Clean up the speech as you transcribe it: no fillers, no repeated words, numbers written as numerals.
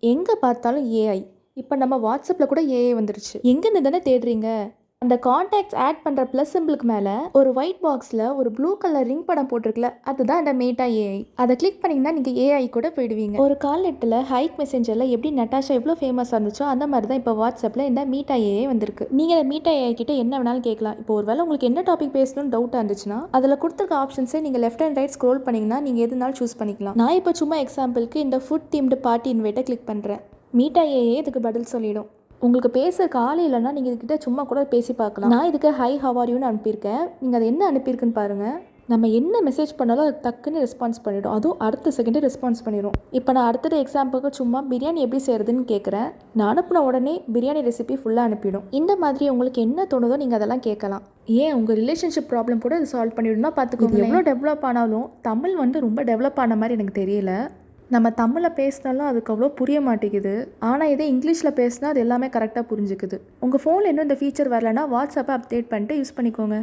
எங்கே பார்த்தாலும் ஏஐ. இப்போ நம்ம வாட்ஸ்அப்பில் கூட ஏஐ வந்துருச்சு. எங்கேன்னு தானே தேடுறீங்க? அந்த காண்டாக்ட்ஸ் ஆட் பண்ணுற ப்ளஸ் சிம்பிளுக்கு மேலே ஒரு ஒயிட் பாக்ஸில் ஒரு ப்ளூ கலர் ரிங் படம் போட்டிருக்குல, அதுதான் அந்த மேட்டா ஏஐ. அதை கிளிக் பண்ணிங்கன்னா நீங்கள் ஏஐ கூட போயிடுவீங்க. ஒரு காலெட்டில் ஹைக் மெசேஞ்சரில் எப்படி நட்டாஷா எவ்வளோ ஃபேமஸாக இருந்துச்சோ அந்த மாதிரி தான் இப்போ வாட்ஸ்அப்பில் இந்த மீட்டா ஏஐ வந்திருக்கு. நீங்கள் இந்த மீட்டா ஏஐ கிட்ட என்ன வேணாலும் கேட்கலாம். இப்போ ஒரு வேளை உங்களுக்கு என்ன டாபிக் பேசணும்னு டவுட்டாக இருந்துச்சுன்னா அதில் கொடுத்துருக்க ஆப்ஷன்ஸை நீங்கள் லெஃப்ட் அண்ட் ரைட் ஸ்க்ரோல் பண்ணிங்கன்னா நீங்கள் எதுனாலும் சூஸ் பண்ணிக்கலாம். நான் இப்போ சும்மா எக்ஸாம்பிளுக்கு இந்த ஃபுட் தீம்டு பார்ட்டி இன்வைட்டை கிளிக் பண்ணுறேன். மீட்டா ஏஐ இதுக்கு பதில் சொல்லிடும். உங்களுக்கு பேசுறதுக்கு ஆள் இல்லைன்னா நீங்கள் இதுக்கிட்ட சும்மா கூட பேசி பார்க்கலாம். நான் இதுக்கு ஹை ஹவ் ஆர் யூன்னு அனுப்பியிருக்கேன். நீங்கள் அதை என்ன அனுப்பியிருக்குன்னு பாருங்கள். நம்ம என்ன மெசேஜ் பண்ணாலும் அது டக்குன்னு ரெஸ்பான்ஸ் பண்ணிவிடும். அதுவும் அடுத்த செகண்டே ரெஸ்பான்ஸ் பண்ணிடும். இப்போ நான் அடுத்தது எக்ஸாம்பிளுக்கு சும்மா பிரியாணி எப்படி செய்கிறதுன்னு கேட்குறேன். நான் அனுப்பின உடனே பிரியாணி ரெசிபி ஃபுல்லாக அனுப்பிடும். இந்த மாதிரி உங்களுக்கு என்ன தோணுதோ நீங்கள் அதெல்லாம் கேட்கலாம். ஏன் உங்கள் ரிலேஷன்ஷிப் ப்ராப்ளம் கூட இது சால்வ் பண்ணிவிடும்னா பார்த்துக்கோங்க. எவ்வளோ டெவலப் ஆனாலும் தமிழ் ரொம்ப டெவலப் ஆன மாதிரி எனக்கு தெரியல. நம்ம தமிழில் பேசினாலும் அதுக்கு அவ்வளோ புரிய மாட்டேங்குது. ஆனால் இதே இங்கிலீஷில் பேசினா அது எல்லாமே கரெக்டாக புரிஞ்சுக்குது. உங்கள் ஃபோனில் இன்னும் இந்த ஃபீச்சர் வரலன்னா வாட்ஸ்அப்பை அப்டேட் பண்ணிட்டு யூஸ் பண்ணிக்கோங்க.